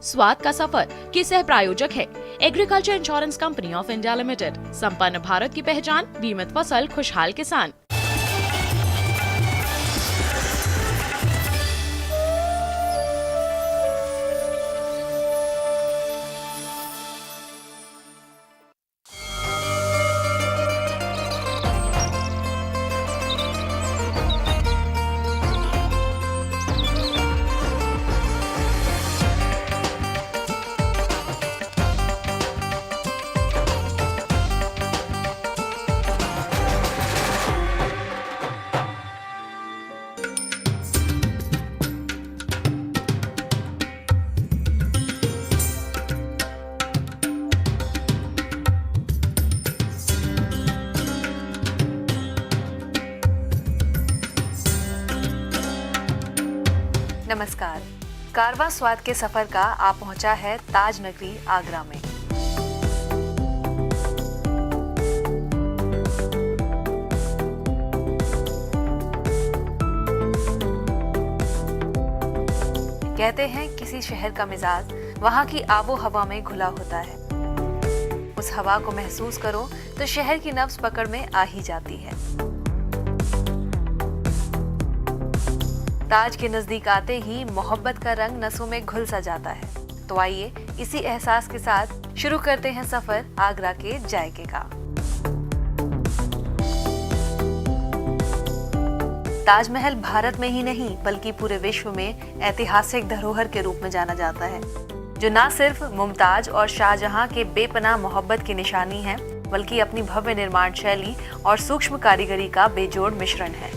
स्वाद का सफर की सह प्रायोजक है agriculture insurance company of India limited. संपन्न भारत की पहचान, बीमित फसल, खुशहाल किसान। नमस्कार। कारवां स्वाद के सफर का आप पहुंचा है ताज नगरी आगरा में। कहते हैं किसी शहर का मिजाज वहां की आबो हवा में घुला होता है। उस हवा को महसूस करो तो शहर की नब्ज पकड़ में आ ही जाती है। ताज के नजदीक आते ही मोहब्बत का रंग नसों में घुल सा जाता है। तो आइए इसी एहसास के साथ शुरू करते हैं सफर आगरा के जायके का। ताजमहल भारत में ही नहीं बल्कि पूरे विश्व में ऐतिहासिक धरोहर के रूप में जाना जाता है, जो न सिर्फ मुमताज और शाहजहां के बेपनाह मोहब्बत की निशानी है, बल्कि अपनी भव्य निर्माण शैली और सूक्ष्म कारीगरी का बेजोड़ मिश्रण है।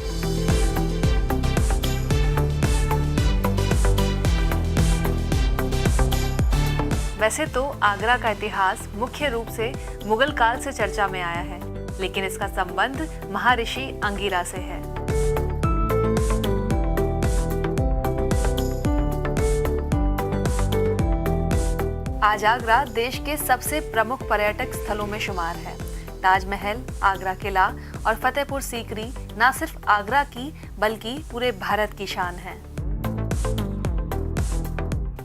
वैसे तो आगरा का इतिहास मुख्य रूप से मुगल काल से चर्चा में आया है, लेकिन इसका संबंध महर्षि अंगिरा से है। आज आगरा देश के सबसे प्रमुख पर्यटक स्थलों में शुमार है। ताजमहल, आगरा किला और फतेहपुर सीकरी न सिर्फ आगरा की बल्कि पूरे भारत की शान है।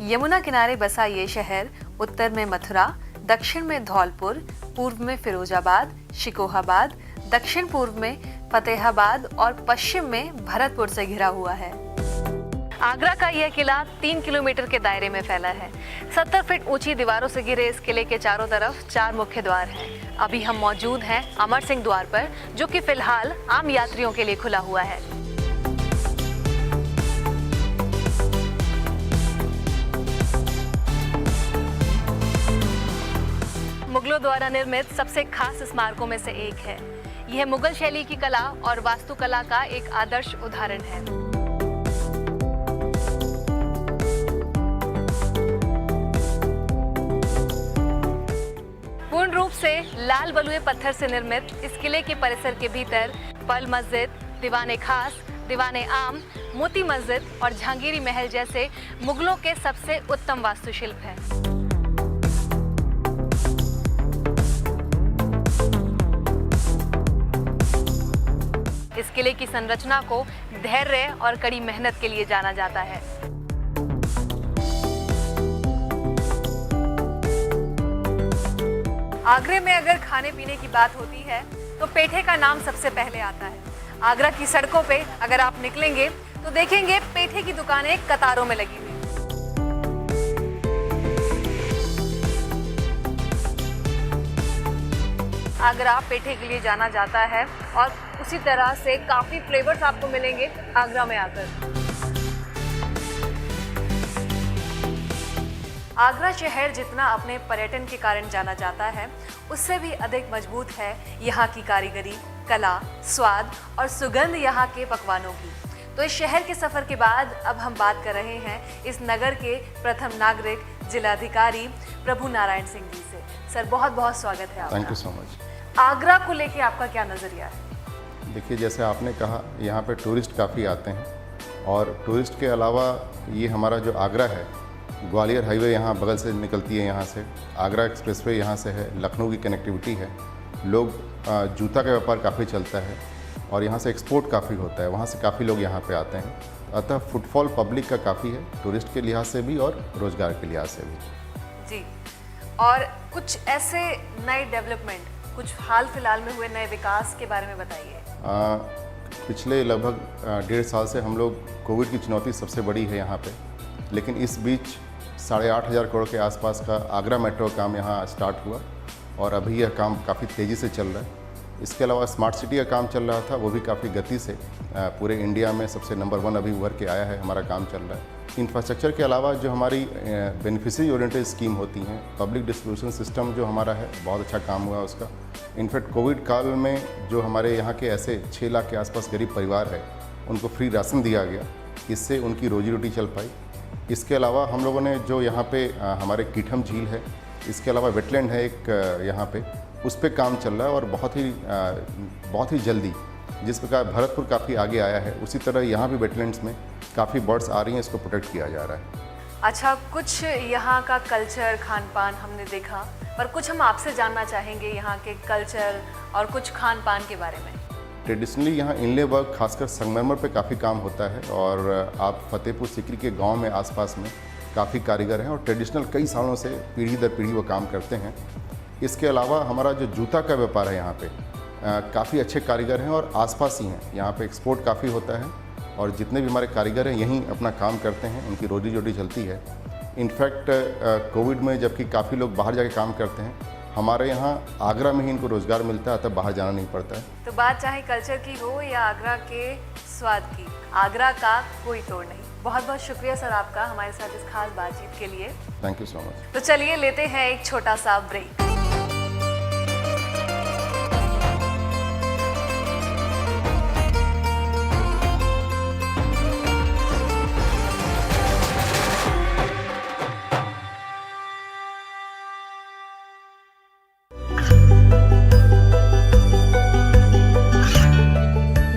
यमुना किनारे बसा ये शहर उत्तर में मथुरा, दक्षिण में धौलपुर, पूर्व में फिरोजाबाद, शिकोहाबाद, दक्षिण पूर्व में फतेहाबाद और पश्चिम में भरतपुर से घिरा हुआ है। आगरा का यह किला 3 किलोमीटर के दायरे में फैला है। 70 फीट ऊंची दीवारों से घिरे इस किले के चारों तरफ 4 मुख्य द्वार हैं। अभी हम मौजूद हैं अमर सिंह द्वार पर, जो कि फिलहाल आम यात्रियों के लिए खुला हुआ है। मुगलों द्वारा निर्मित सबसे खास स्मारकों में से एक है। यह मुगल शैली की कला और वास्तुकला का एक आदर्श उदाहरण है। पूर्ण रूप से लाल बलुए पत्थर से निर्मित इस किले के परिसर के भीतर पल मस्जिद, दीवाने खास, दीवाने आम, मोती मस्जिद और जहांगीरी महल जैसे मुगलों के सबसे उत्तम वास्तुशिल्प है। इस किले की संरचना को धैर्य और कड़ी मेहनत के लिए जाना जाता है। आगरे में अगर खाने पीने की बात होती है तो पेठे का नाम सबसे पहले आता है। आगरा की सड़कों पे अगर आप निकलेंगे तो देखेंगे पेठे की दुकानें कतारों में लगी हुई। आगरा पेठे के लिए जाना जाता है और उसी तरह से काफी फ्लेवर्स आपको मिलेंगे आगरा में आकर। आगरा शहर जितना अपने पर्यटन के कारण जाना जाता है, उससे भी अधिक मजबूत है यहाँ की कारीगरी, कला, स्वाद और सुगंध यहाँ के पकवानों की। तो इस शहर के सफर के बाद अब हम बात कर रहे हैं इस नगर के प्रथम नागरिक जिलाधिकारी प्रभु नारायण सिंह जी से। सर, बहुत बहुत स्वागत है आपका। Thank you so much. Agra को लेके आपका क्या नज़रिया है? देखिए, जैसे आपने कहा, यहाँ पे टूरिस्ट काफ़ी आते हैं और टूरिस्ट के अलावा ये हमारा जो आगरा है, ग्वालियर हाईवे यहाँ बगल से निकलती है, यहाँ से आगरा एक्सप्रेसवे यहाँ से है, लखनऊ की कनेक्टिविटी है, लोग जूता का व्यापार काफ़ी चलता है और यहाँ से एक्सपोर्ट काफ़ी होता है, वहाँ से काफ़ी लोग यहाँ पे आते हैं। अतः फुटफॉल पब्लिक का काफ़ी है, टूरिस्ट के लिहाज से भी और रोज़गार के लिहाज से भी। जी, और कुछ ऐसे नए डेवलपमेंट, कुछ हाल फिलहाल में हुए नए विकास के बारे में बताइए। पिछले लगभग 1.5 साल से हम लोग, कोविड की चुनौती सबसे बड़ी है यहाँ पे, लेकिन इस बीच 8,500 करोड़ के आसपास का आगरा मेट्रो का काम यहाँ स्टार्ट हुआ और अभी यह काम काफ़ी तेज़ी से चल रहा है। इसके अलावा स्मार्ट सिटी का काम चल रहा था, वो भी काफ़ी गति से पूरे इंडिया में सबसे नंबर 1 अभी उभर के आया है, हमारा काम चल रहा है। इंफ्रास्ट्रक्चर के अलावा जो हमारी बेनिफिशरी ओरिएंटेड स्कीम होती हैं, पब्लिक डिस्ट्रीब्यूशन सिस्टम जो हमारा है, बहुत अच्छा काम हुआ उसका। इनफैक्ट कोविड काल में जो हमारे यहाँ के ऐसे 6 लाख के आसपास गरीब परिवार है, उनको फ्री राशन दिया गया, इससे उनकी रोजी रोटी चल पाई। इसके अलावा हम लोगों ने जो यहाँ पे हमारे कीठम झील है, इसके अलावा वेटलैंड है एक यहाँ पे, उस पर काम चल रहा है और बहुत ही जल्दी, जिस प्रकार भरतपुर काफ़ी आगे आया है, उसी तरह यहाँ भी वेटलैंड्स में काफ़ी बर्ड्स आ रही हैं, इसको प्रोटेक्ट किया जा रहा है। अच्छा, कुछ यहाँ का कल्चर, खान पान हमने देखा, पर कुछ हम आपसे जानना चाहेंगे यहाँ के कल्चर और कुछ खान पान के बारे में। ट्रेडिशनली यहाँ इनले वर्क, खासकर संगमरमर पे काफ़ी काम होता है और आप फतेहपुर सीकरी के गांव में आसपास में काफ़ी कारीगर हैं और ट्रेडिशनल कई सालों से पीढ़ी दर पीढ़ी वो काम करते हैं। इसके अलावा हमारा जो जूता का व्यापार है यहाँ पे, काफ़ी अच्छे कारीगर हैं और आसपास ही हैं। यहाँ पे एक्सपोर्ट काफ़ी होता है और जितने भी हमारे कारीगर हैं यहीं अपना काम करते हैं, उनकी रोजी रोटी चलती है। इनफैक्ट कोविड में जबकि काफ़ी लोग बाहर जाके काम करते हैं, हमारे यहाँ आगरा में ही इनको रोज़गार मिलता है, तब बाहर जाना नहीं पड़ता है। तो बात चाहे कल्चर की हो या आगरा के स्वाद की, आगरा का कोई तोड़ नहीं। बहुत बहुत शुक्रिया सर आपका हमारे साथ इस खास बातचीत के लिए। Thank you so much. तो चलिए लेते हैं एक छोटा सा ब्रेक।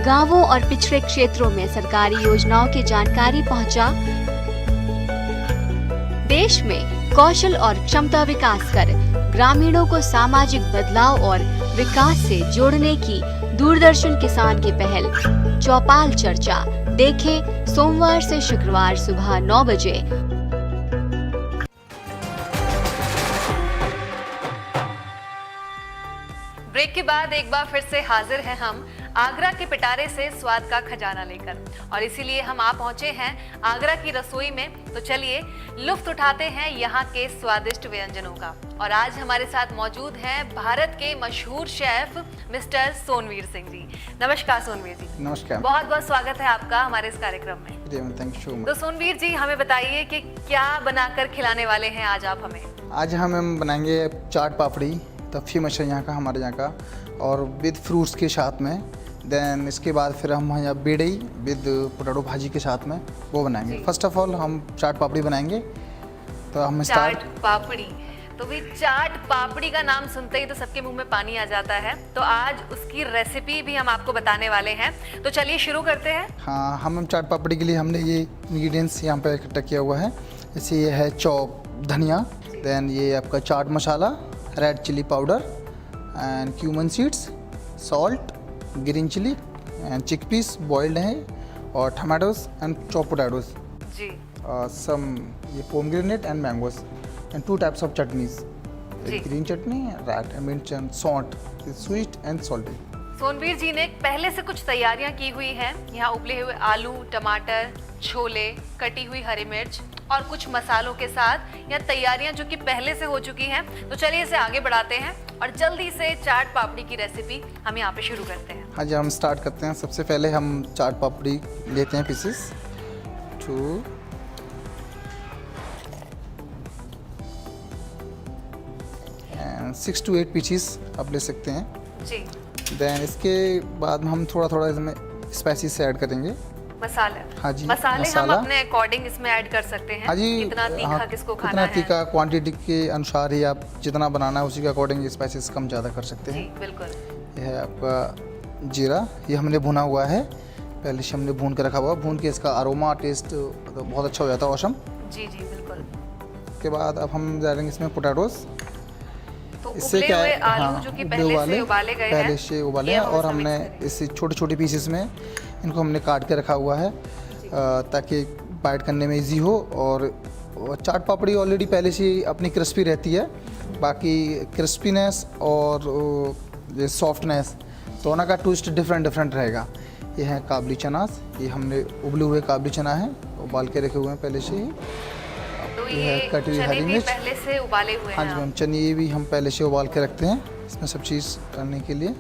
गांवों और पिछड़े क्षेत्रों में सरकारी योजनाओं की जानकारी पहुंचा। देश में कौशल और क्षमता विकास कर ग्रामीणों को सामाजिक बदलाव और विकास से जोड़ने की दूरदर्शन किसान की पहल चौपाल चर्चा देखें सोमवार से शुक्रवार सुबह 9 बजे। ब्रेक के बाद एक बार फिर से हाजिर हैं हम आगरा के पिटारे से स्वाद का खजाना लेकर, और इसीलिए हम आ पहुंचे हैं आगरा की रसोई में। तो चलिए लुत्फ उठाते हैं यहाँ के स्वादिष्ट व्यंजनों का। और आज हमारे साथ मौजूद हैं भारत के मशहूर शेफ मिस्टर सोनवीर सिंह जी। नमस्कार सोनवीर जी। नमस्कार। बहुत बहुत स्वागत है आपका हमारे इस कार्यक्रम में। Thank you. तो सोनवीर जी हमें बताइए कि क्या बनाकर खिलाने वाले हैं आज आप हमें? आज हम बनाएंगे चाट पापड़ी, तफी मशहूर यहाँ का, हमारे यहाँ का, और विद फ्रूट्स के साथ में। देन इसके बाद फिर हम यहाँ बेड़ई विद पोटैटो भाजी के साथ में वो बनाएंगे। फर्स्ट ऑफ ऑल हम चाट पापड़ी बनाएंगे। तो हम चाट पापड़ी, तो भी चाट पापड़ी का नाम सुनते ही तो सबके मुंह में पानी आ जाता है। तो आज उसकी रेसिपी भी हम आपको बताने वाले हैं। तो चलिए शुरू करते हैं। हाँ, हम चाट पापड़ी के लिए हमने ये इंग्रेडिएंट्स यहाँ पे इकट्ठा किया हुआ है। जैसे ये है चॉप धनिया, देन ये आपका chaat masala, red chilli powder and cumin seeds, salt, green chilli and chickpeas boiled है, और टमाटोज एंड चॉप पोटैटोज जी, सम ये pomegranate and mangoes and 2 types of chutneys, जी। ग्रीन चटनी, रेड मिर्च and salt, sweet and salty. Sonveer ji ने पहले से कुछ तैयारियां की हुई हैं। यहाँ उबले हुए आलू, टमाटर, छोले, कटी हुई हरी मिर्च और कुछ मसालों के साथ यहाँ तैयारियां जो कि पहले से हो चुकी हैं। तो चलिए इसे आगे बढ़ाते हैं और जल्दी से चाट पापड़ी की रेसिपी हम यहाँ पे शुरू करते हैं। हाँ जी, हम स्टार्ट करते हैं। सबसे पहले हम चाट पापड़ी लेते हैं पीसेस 2 एंड 6 to 8 पीसेस आप ले सकते हैं जी। देन इसके बाद हम थोड़ा थोड़ा इसमें स्पाइसेस से ऐड करेंगे। मसाले, हाँ जी, मसाले हम मसाला। अपने अकॉर्डिंग इसमें ऐड कर सकते हैं। हाँ जी, कितना तीखा हाँ, किसको कितना खाना है? तीखा क्वांटिटी के अनुसार ही आप जितना बनाना है उसी के अकॉर्डिंग स्पाइसेस कम ज़्यादा कर सकते जी हैं। बिल्कुल। यह है आपका जीरा, ये हमने भुना हुआ है, पहले से हमने भून के रखा हुआ। भून के इसका अरोमा टेस्ट बहुत अच्छा हो जाता है, औसम। जी जी बिल्कुल। उसके बाद अब हम डालेंगे इसमें पोटैटोज। तो इससे उबले क्या हुए है, आलू हाँ, जो कि उबले पहले वाले से उबाले गए हैं, पहले से उबाले ये हैं हम और इसमें हमने mix करेंगे। इसे छोटे छोटे पीसेस में इनको हमने काट के रखा हुआ है ताकि बाइट करने में इजी हो। और चाट पापड़ी ऑलरेडी पहले से ही अपनी क्रिस्पी रहती है, बाकी क्रिस्पीनेस और ये सॉफ्टनेस दोनों का ट्विस्ट डिफरेंट रहेगा। ये है काबली चनास, ये हमने उबले हुए काबली चना है, उबाल के रखे हुए हैं पहले से ही। तो ये है ये कटी हुई चने हरी भी मिर्च। पहले से उबाले हुए हाँ हैं जी आप। मैम, चने भी हम पहले से उबाल के रखते हैं इसमें सब चीज़ करने के लिए।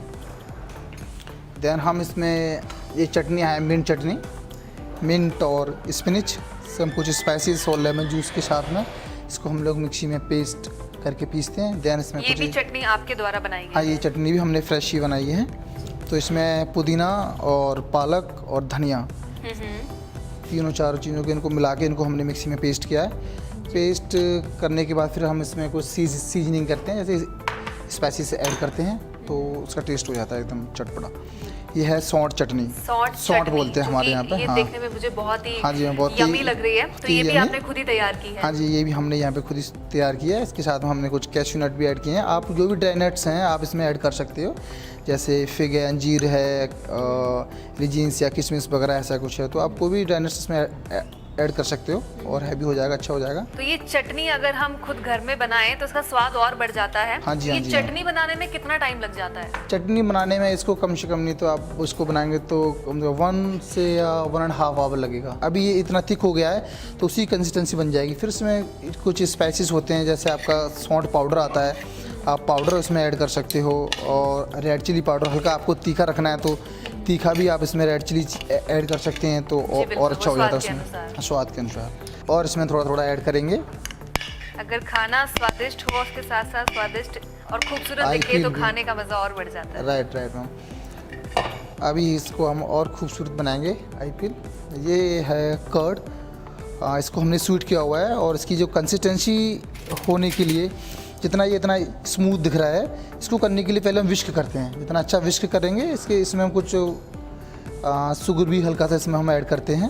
देन हम इसमें ये चटनी है मिंट चटनी, मिंट और स्पिनिच, सब कुछ स्पाइसेस और लेमन जूस के साथ में इसको हम लोग मिक्सी में पेस्ट करके पीसते हैं। देन इसमें ये कुछ भी चटनी आपके द्वारा बनाई हाँ, गई ये है। चटनी भी हमने फ्रेश ही बनाई है। तो इसमें पुदीना और पालक और धनिया तीनों चारों चीज़ों को इनको मिला के इनको हमने मिक्सी में पेस्ट किया है। पेस्ट करने के बाद फिर हम इसमें कुछ सीजनिंग करते हैं, जैसे स्पाइसेस ऐड करते हैं तो उसका टेस्ट हो जाता है एकदम चटपटा। ये है सौंठ चटनी, सौंठ सौंठ चटनी, बोलते हैं जो हमारे कि यहाँ पे। ये हाँ देखने में मुझे बहुत ही हाँ जी, बहुत ही यमी लग रही है। तो ये भी यम्मी। आपने खुद ही तैयार की है। हाँ जी, ये भी हमने यहाँ पे खुद ही तैयार किया है। इसके साथ में हमने कुछ कैश्यू नट भी ऐड किए हैं। आप जो भी ड्राई नट्स हैं आप इसमें ऐड कर सकते हो, जैसे फिग है, अंजीर है, रिजीन्स या किशमिश वगैरह ऐसा कुछ है, तो आप कोई भी ड्राई नट्स इसमें ऐड कर सकते हो और हैवी हो जाएगा, अच्छा हो जाएगा। तो ये चटनी अगर हम खुद घर में बनाएं तो उसका स्वाद और बढ़ जाता है। हाँ जी, ये हाँ जी, चटनी बनाने में कितना टाइम लग जाता है? चटनी बनाने में इसको कम से कम नहीं तो आप उसको बनाएंगे तो 1 से या 1.5 आवर लगेगा। अभी ये इतना थिक हो गया है तो उसी कंसिस्टेंसी बन जाएगी। फिर इसमें कुछ स्पाइसेस होते हैं, जैसे आपका सौंठ पाउडर आता है, आप पाउडर उसमें ऐड कर सकते हो, और रेड चिली पाउडर, हल्का आपको तीखा रखना है तो तीखा भी आप इसमें रेड चिली ऐड कर सकते हैं तो बिल्कुल, और अच्छा वो हो जाता है स्वाद के उसमें, अनुसार। स्वाद के अनुसार। और इसमें थोड़ा थोड़ा ऐड करेंगे। अगर खाना स्वादिष्ट हो उसके साथ साथ स्वादिष्ट और खूबसूरत I दिखे तो feel खाने का मजा और बढ़ जाता है। Right ma'am. अभी इसको हम और खूबसूरत बनाएंगे। आई फील ये है कर्ड, इसको हमने स्वीट किया हुआ है और इसकी जो कंसिस्टेंसी होने के लिए जितना ये इतना स्मूथ दिख रहा है, इसको करने के लिए पहले हम विस्क करते हैं। जितना अच्छा विस्क करेंगे इसके इसमें हम कुछ शुगर भी हल्का सा इसमें हम ऐड करते हैं।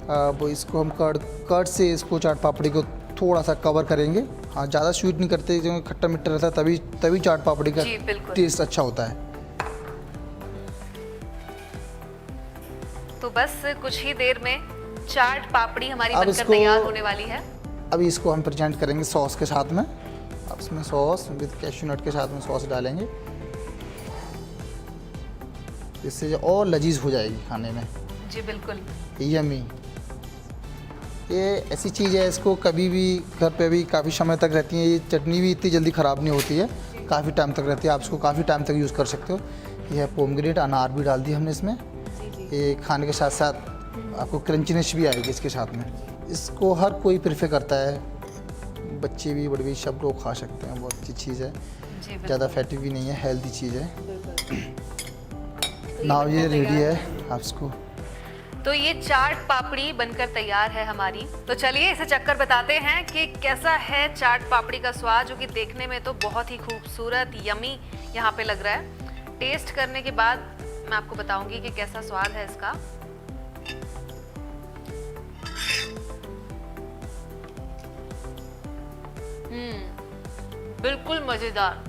अब इसको हम कर्ड से इसको चाट पापड़ी को थोड़ा सा कवर करेंगे। हाँ, ज़्यादा स्वीट नहीं करते, जो खट्टा मीठा रहता है तभी चाट पापड़ी का जी, बिल्कुल। टेस्ट अच्छा होता है। तो बस कुछ ही देर में चाट पापड़ी हमारी अब बनकर इसको- तैयार होने वाली है। अभी इसको हम प्रेजेंट करेंगे सॉस के साथ में। अब इसमें सॉस विद कैश्यू नट के साथ में सॉस डालेंगे, इससे जो और लजीज हो जाएगी खाने में, जी बिल्कुल। यमी। ये ऐसी चीज़ है, इसको कभी भी घर पे भी काफ़ी समय तक रहती है। ये चटनी भी इतनी जल्दी ख़राब नहीं होती है, काफ़ी टाइम तक रहती है, आप इसको काफ़ी टाइम तक यूज़ कर सकते हो। ये है पोमग्रेनेट, अनार भी डाल दिया हमने इसमें। ये खाने के साथ साथ आपको क्रंचीनेस भी आएगी इसके साथ में। इसको हर कोई प्रेफर करता है, बच्चे भी बड़े भी सब लोग खा सकते हैं। बहुत अच्छी चीज़ है, जी बिल्कुल। ज़्यादा फैटी भी नहीं है, हेल्दी चीज़ है। नाउ ये रेडी है, आप इसको तो ये चाट पापड़ी बनकर तैयार है हमारी। तो चलिए इसे चक्कर बताते हैं कि कैसा है चाट पापड़ी का स्वाद, जो कि देखने में तो बहुत ही खूबसूरत यमी यहाँ पे लग रहा है। टेस्ट करने के बाद मैं आपको बताऊंगी कि कैसा स्वाद है इसका। बिल्कुल मज़ेदार,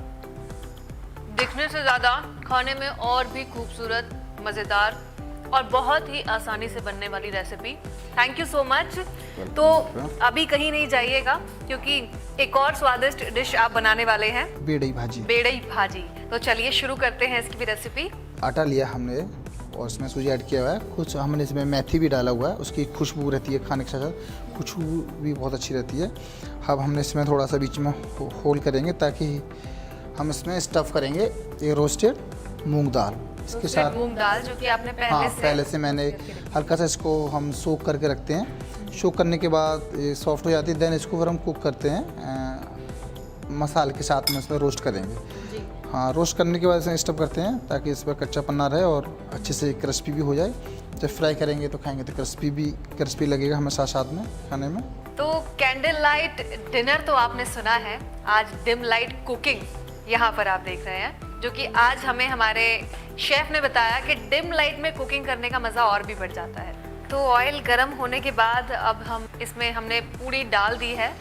दिखने से ज़्यादा खाने में और भी खूबसूरत, मज़ेदार और बहुत ही आसानी से बनने वाली recipe. Thank you so much. तो अभी कहीं नहीं जाइएगा क्योंकि एक और स्वादिष्ट डिश आप बनाने वाले हैं, बेड़ई भाजी। बेड़ई भाजी। तो चलिए शुरू करते हैं इसकी भी रेसिपी। आटा लिया हमने और इसमें सूजी ऐड किया हुआ है, कुछ हमने इसमें मेथी भी डाला हुआ है, उसकी खुशबू रहती है खाने के साथ साथ, खुशबू भी बहुत अच्छी रहती है। अब हमने इसमें थोड़ा सा बीच में होल करेंगे ताकि हम इसमें स्टफ़ करेंगे ये रोस्टेड मूंग दाल इसके साथ। मूंग दाल जो कि आपने हाँ, पहले से मैंने हल्का सा इसको हम सोक करके रखते हैं। सोक करने के बाद ये सॉफ्ट हो जाती है, देन इसको फिर हम कुक करते हैं मसाले के साथ में, इसमें रोस्ट करेंगे। हाँ, रोस्ट करने के बाद इसे स्टफ करते हैं ताकि इस पर कच्चापन ना रहे और अच्छे से क्रिस्पी भी हो जाए। जब फ्राई करेंगे तो खाएंगे तो क्रिस्पी लगेगा हमें साथ में खाने में। तो कैंडल लाइट डिनर तो आपने सुना है, आज डिम लाइट कुकिंग यहाँ पर आप देख रहे हैं, जो कि आज हमें हमारे शेफ ने बताया कि डिम लाइट में कुकिंग करने का मज़ा और भी बढ़ जाता है। तो ऑयल गर्म होने के बाद अब हम इसमें हमने पूड़ी डाल दी है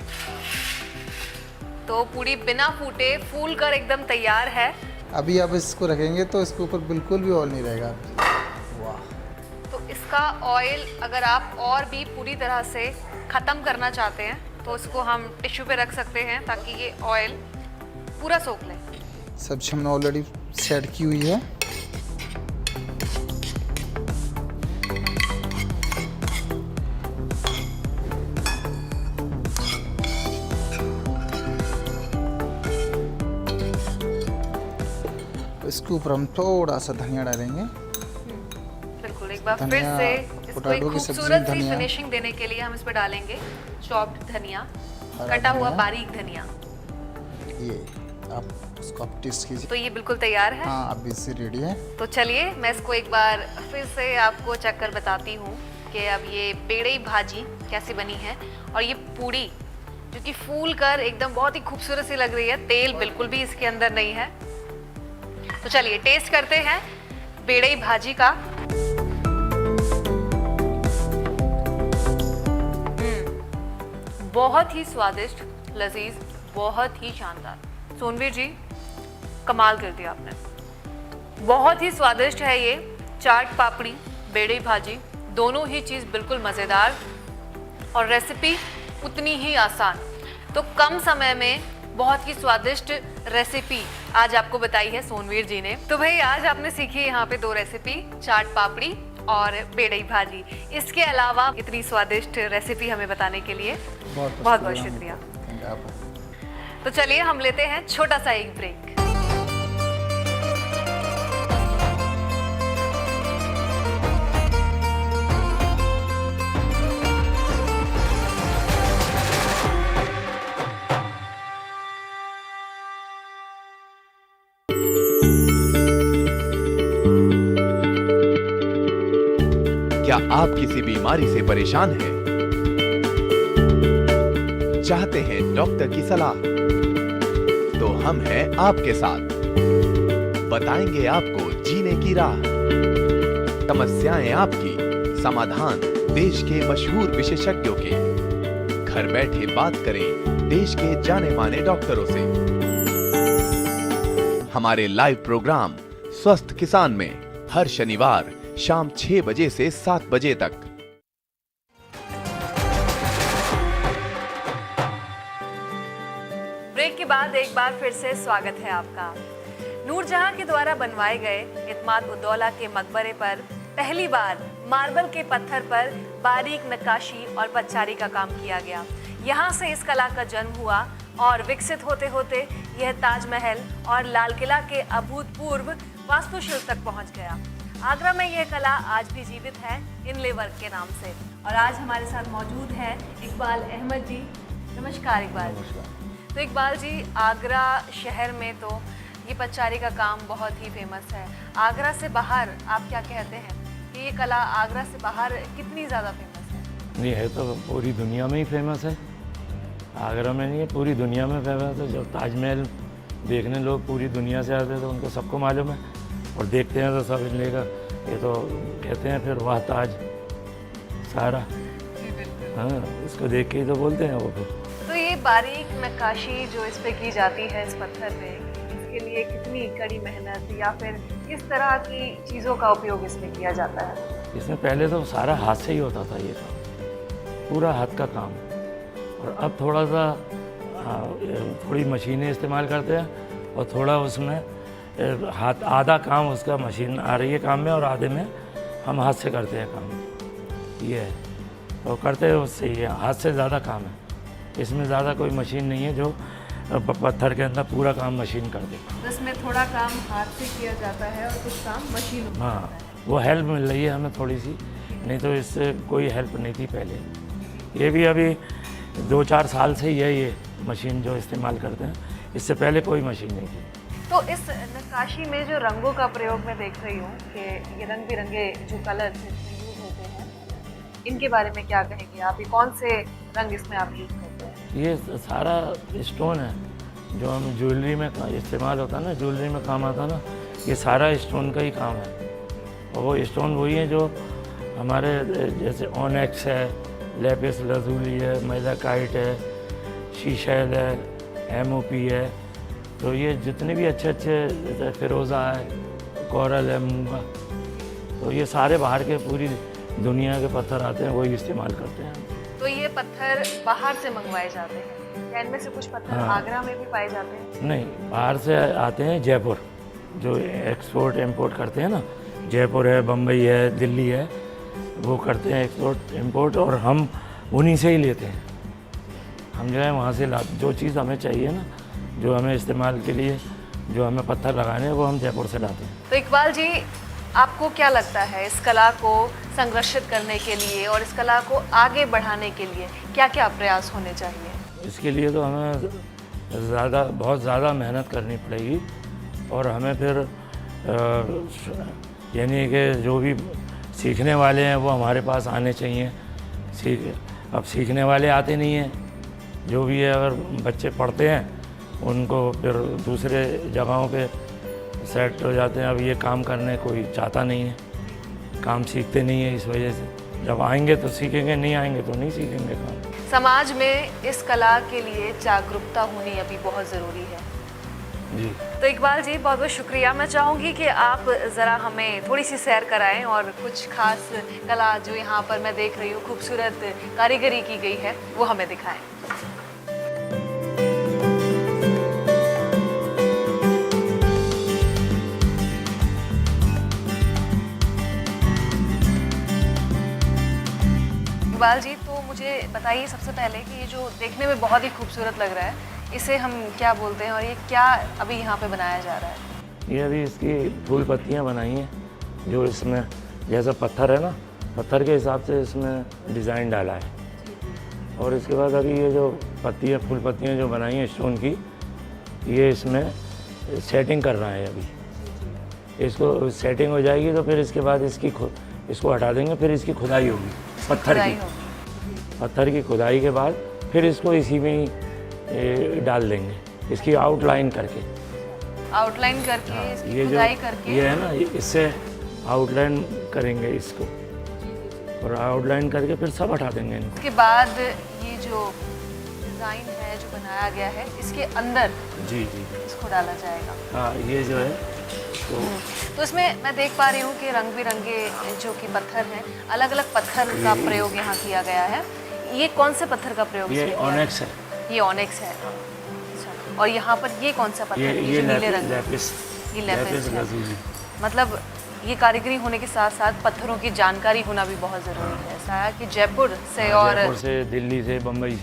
तो पूड़ी बिना फूटे फूल कर एकदम तैयार है। अभी आप इसको रखेंगे तो इसके ऊपर बिल्कुल भी ऑयल नहीं रहेगा। वाह। तो इसका ऑयल अगर आप और भी पूरी तरह से ख़त्म करना चाहते हैं तो इसको हम टिश्यू पे रख सकते हैं ताकि ये ऑयल पूरा सोख ले। सब्जी हमने ऑलरेडी सेट की हुई है। इसके ऊपर हम थोड़ा सा धनिया डालेंगे। बिल्कुल, एक बार फिर धनिया, से इसको एक पोटैटो की सब्जी में खूबसूरत सी धनिया। फिनिशिंग देने के लिए हम इस पर डालेंगे चॉप्ड धनिया, हरा कटा हुआ धनिया। बारीक धनिया। ये आप उसको आप टेस्ट कीजिए। तो ये बिल्कुल तैयार है। हाँ, अब इससे रेडी है। तो चलिए मैं इसको एक बार फिर से आपको चेक कर बताती हूँ कि अब ये पेड़ई भाजी कैसी बनी है। और ये पूड़ी जो कि फूल कर एकदम बहुत ही खूबसूरत सी लग रही है, तेल बिल्कुल भी इसके अंदर नहीं है। तो चलिए टेस्ट करते हैं पेड़ई भाजी का। बहुत ही स्वादिष्ट, लजीज, बहुत ही शानदार। सोनवीर जी, कमाल कर दिया आपने। बहुत ही स्वादिष्ट है ये चाट पापड़ी, बेड़ई भाजी, दोनों ही चीज़ बिल्कुल मज़ेदार और रेसिपी उतनी ही आसान। तो कम समय में बहुत ही स्वादिष्ट रेसिपी आज आपको बताई है सोनवीर जी ने। तो भाई आज आपने सीखी यहाँ पे 2 रेसिपी, चाट पापड़ी और बेड़ई भाजी। इसके अलावा इतनी स्वादिष्ट रेसिपी हमें बताने के लिए बहुत बहुत शुक्रिया। तो चलिए हम लेते हैं छोटा सा एक ब्रेक। क्या आप किसी बीमारी से परेशान हैं? चाहते हैं डॉक्टर की सलाह? तो हम हैं आपके साथ, बताएंगे आपको जीने की राह। समस्याएं आपकी, समाधान देश के मशहूर विशेषज्ञों के। घर बैठे बात करें देश के जाने माने डॉक्टरों से। हमारे लाइव प्रोग्राम स्वस्थ किसान में हर शनिवार शाम 6 बजे से 7 बजे तक। ब्रेक के बाद एक बार फिर से स्वागत है आपका। नूरजहां के द्वारा बनवाए गए इत्माद उद्दौला के मकबरे पर पहली बार मार्बल के पत्थर पर बारीक नक्काशी और पच्चारी का काम किया गया। यहाँ से इस कला का जन्म हुआ और विकसित होते होते यह ताजमहल और लाल किला के अभूतपूर्व वास्तुशिल्प तक पहुँच गया। आगरा में यह कला आज भी जीवित है इनले वर्क के नाम से। और आज हमारे साथ मौजूद है इकबाल अहमद जी। नमस्कार इकबाल। तो इकबाल जी, आगरा शहर में तो ये पच्चारी का काम बहुत ही फेमस है। आगरा से बाहर आप क्या कहते हैं कि ये कला आगरा से बाहर कितनी ज़्यादा फेमस है? नहीं, है तो पूरी दुनिया में ही फेमस है। आगरा में नहीं है, पूरी दुनिया में फेमस है। जब ताजमहल देखने लोग पूरी दुनिया से आते हैं तो उनको सबको मालूम है और देखते हैं तो सब लेगा, ये तो कहते हैं फिर वाह ताज सारा। हाँ, इसको देख के ही तो बोलते हैं वो फिर। तो ये बारीक नक्काशी जो इस पे की जाती है इस पत्थर पे, इसके लिए कितनी कड़ी मेहनत या फिर किस तरह की चीज़ों का उपयोग इसमें किया जाता है? इसमें पहले तो सारा हाथ से ही होता था ये काम, पूरा हाथ का काम। और अब थोड़ा सा थोड़ी मशीनें इस्तेमाल करते हैं और थोड़ा उसमें हाथ, आधा काम उसका मशीन आ रही है काम में और आधे में हम हाथ से करते हैं काम। ये है और करते हैं उससे, ये हाथ से ज़्यादा काम है। इसमें ज़्यादा कोई मशीन नहीं है जो पत्थर के अंदर पूरा काम मशीन कर दे। इसमें थोड़ा काम हाथ से किया जाता है और कुछ काम मशीन में। हाँ, वो हेल्प मिल रही है हमें थोड़ी सी, नहीं तो इससे कोई हेल्प नहीं थी पहले। ये भी अभी 2-4 साल से ही है ये मशीन जो इस्तेमाल करते हैं, इससे पहले कोई मशीन नहीं थी। तो इस नक्काशी में जो रंगों का प्रयोग मैं देख रही हूँ कि ये रंग बिरंगे जो कलर इसमें यूज होते हैं, इनके बारे में क्या कहेंगे आप? ये कौन से रंग इसमें आप यूज करते हैं? ये सारा स्टोन है जो हम ज्वेलरी में इस्तेमाल होता है ना, ज्वेलरी में काम आता है ना, ये सारा स्टोन का ही काम है। और वो स्टोन वही है जो हमारे जैसे ऑनेक्स है, लेपिस लजूली है, मैलाकाइट है, शीशेल है, MOP है, तो ये जितने भी अच्छे अच्छे फिरोज़ा है, कोरल है, मूंगा, तो ये सारे बाहर के पूरी दुनिया के पत्थर आते हैं, वही इस्तेमाल करते हैं। तो ये पत्थर बाहर से मंगवाए जाते हैं या इनमें से कुछ पत्थर हाँ। आगरा में भी पाए जाते हैं? नहीं, बाहर से आते हैं जयपुर, जो एक्सपोर्ट इम्पोर्ट करते हैं ना, जयपुर है, बम्बई है, दिल्ली है, वो करते हैं एक्सपोर्ट इम्पोर्ट, और हम उन्हीं से ही लेते हैं। हम जो है वहाँ से जो चीज़ हमें चाहिए ना, जो हमें इस्तेमाल के लिए, जो हमें पत्थर लगाने हैं, वो हम जयपुर से लाते हैं। तो इकबाल जी, आपको क्या लगता है इस कला को संरक्षित करने के लिए और इस कला को आगे बढ़ाने के लिए क्या क्या प्रयास होने चाहिए? इसके लिए तो हमें बहुत ज़्यादा मेहनत करनी पड़ेगी, और हमें फिर यानी कि जो भी सीखने वाले हैं वो हमारे पास आने चाहिए। अब सीखने वाले आते नहीं हैं, जो भी है, अगर बच्चे पढ़ते हैं उनको फिर दूसरे जगहों पे सेट हो जाते हैं। अब ये काम करने कोई चाहता नहीं है, काम सीखते नहीं है, इस वजह से जब आएंगे तो सीखेंगे, नहीं आएंगे तो नहीं सीखेंगे काम। समाज में इस कला के लिए जागरूकता होनी अभी बहुत ज़रूरी है जी। तो इकबाल जी, बहुत बहुत शुक्रिया। मैं चाहूँगी कि आप ज़रा हमें थोड़ी सी सैर कराएं और कुछ खास कला जो यहाँ पर मैं देख रही हूँ, खूबसूरत कारीगरी की गई है, वो हमें दिखाएं। इकबाल जी, तो मुझे बताइए सबसे पहले कि ये जो देखने में बहुत ही खूबसूरत लग रहा है, इसे हम क्या बोलते हैं और ये क्या अभी यहाँ पे बनाया जा रहा है? ये अभी इसकी फूल पत्तियाँ बनाई हैं, जो इसमें जैसा पत्थर है ना, पत्थर के हिसाब से इसमें डिज़ाइन डाला है। और इसके बाद अभी ये जो पत्तियाँ, फूल पत्तियाँ जो बनाई हैं स्टोन की, ये इसमें सेटिंग कर रहा है अभी। इसको सेटिंग हो जाएगी तो फिर इसके बाद इसको हटा देंगे, फिर इसकी खुदाई होगी पत्थर की खुदाई के बाद फिर इसको इसी में ही डाल देंगे, इसकी आउटलाइन करके इसकी खुदाई करके। ये है ना, इससे आउटलाइन करेंगे इसको, और आउटलाइन करके फिर सब हटा देंगे इनको। उसके बाद ये जो डिज़ाइन है जो बनाया गया है, इसके अंदर जी इसको डाला जाएगा। हाँ, ये जो है तो इसमें मैं देख पा रही हूँ कि रंग बिरंगे जो कि पत्थर हैं, अलग अलग पत्थर का प्रयोग यहाँ किया गया है। ये कौन से पत्थर का प्रयोग? ये ऑनेक्स है। ये ऑनेक्स है। अच्छा, और यहाँ पर ये कौन सा पत्थर है? ये नीले रंग, लैपिस है। मतलब ये कारीगरी होने के साथ साथ पत्थरों की जानकारी होना भी बहुत ज़रूरी है। ऐसा है कि जयपुर से और जयपुर से, दिल्ली से, बम्बई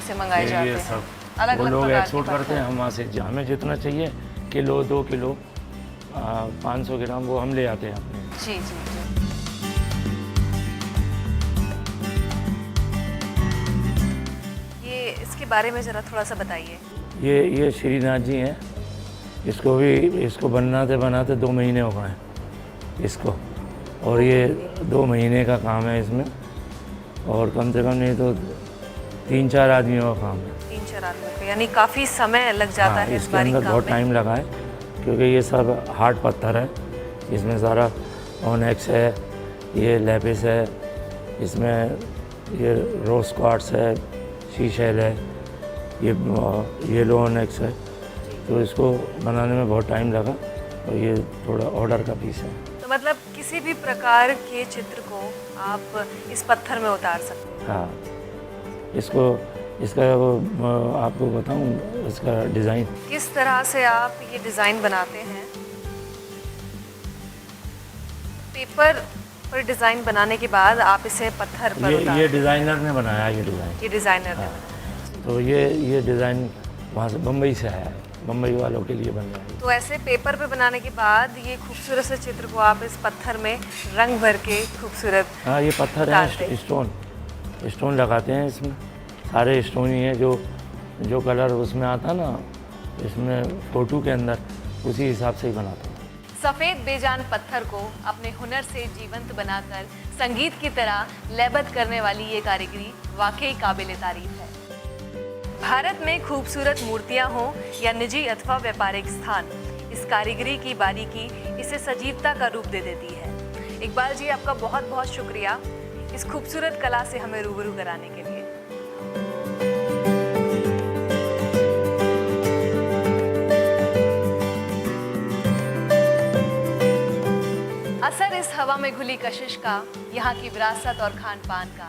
से मंगाए जाते ये हैं। सब अलग वो अलग लोग प्रकार एक्सपोर्ट के करते हैं, हम वहाँ से हमें जितना चाहिए, किलो 2 किलो 500 ग्राम वो हम ले आते हैं अपने। जी जी जी। ये इसके बारे में ज़रा थोड़ा सा बताइए। ये श्रीनाथ जी हैं, इसको बनाते 2 महीने हो गए हैं इसको, और ये 2 महीने का काम है इसमें, और कम से कम नहीं तो 3-4 आदमियों का काम है। 3-4 आदमियों का, यानी काफ़ी समय लग जाता है इस इसके अंदर बहुत टाइम लगा है, क्योंकि ये सब हार्ड पत्थर है। इसमें सारा ऑनेक्स है, ये लैपिस है, इसमें ये रोज क्वार्ट्स है, शीशेल है, ये येलो ऑनेक्स है। तो इसको बनाने में बहुत टाइम लगा, और ये थोड़ा ऑर्डर का पीस है। तो मतलब किसी भी प्रकार के चित्र को आप इस पत्थर में उतार सकते हैं? हाँ, इसका वो आपको बताऊं, इसका डिज़ाइन किस तरह से आप ये डिज़ाइन बनाते हैं? पेपर पर डिज़ाइन बनाने के बाद आप इसे पत्थर पर उतारते ये डिज़ाइनर ने बनाया ये डिज़ाइन। ये डिज़ाइनर ने तो ये डिज़ाइन वहाँ से बम्बई से आया है, बम्बई वालों के लिए बन रहा है। तो ऐसे पेपर पे बनाने के बाद ये खूबसूरत से चित्र को आप इस पत्थर में रंग भर के खूबसूरत। हाँ, ये पत्थर है, स्टोन लगाते हैं इसमें, सारे स्टोन ही हैं, जो कलर उसमें आता ना, इसमें फोटो के अंदर, उसी हिसाब से ही बनाते हैं। सफ़ेद बेजान पत्थर को अपने हुनर से जीवंत बनाकर संगीत की तरह लयबद्ध करने वाली ये कारीगरी वाकई काबिल तारीफ है। भारत में खूबसूरत मूर्तियां हों या निजी अथवा व्यापारिक स्थान, इस कारीगरी की बारीकी इसे सजीवता का रूप दे देती है। इकबाल जी, आपका बहुत बहुत शुक्रिया इस खूबसूरत कला से हमें रूबरू कराने के लिए। हवा में घुली कशिश का, यहाँ की विरासत और खान पान का।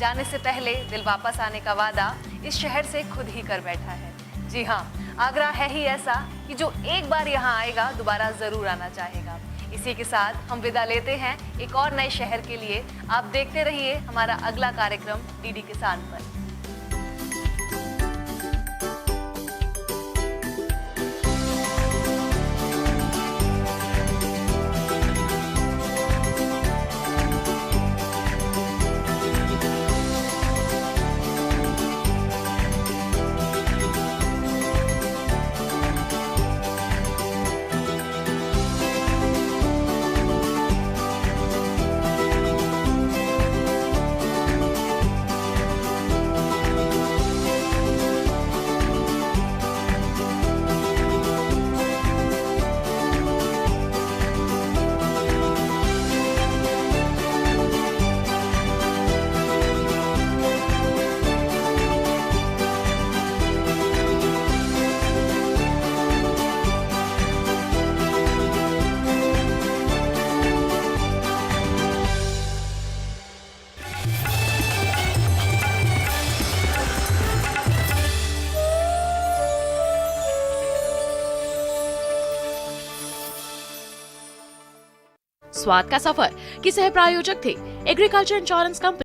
जाने से पहले दिल वापस आने का वादा इस शहर से खुद ही कर बैठा है। जी हाँ, आगरा है ही ऐसा कि जो एक बार यहाँ आएगा दोबारा जरूर आना चाहेगा। इसी के साथ हम विदा लेते हैं एक और नए शहर के लिए। आप देखते रहिए हमारा अगला कार्यक्रम डीडी किसान पर। स्वाद का सफर के सह प्रायोजक थे एग्रीकल्चर इंश्योरेंस कंपनी।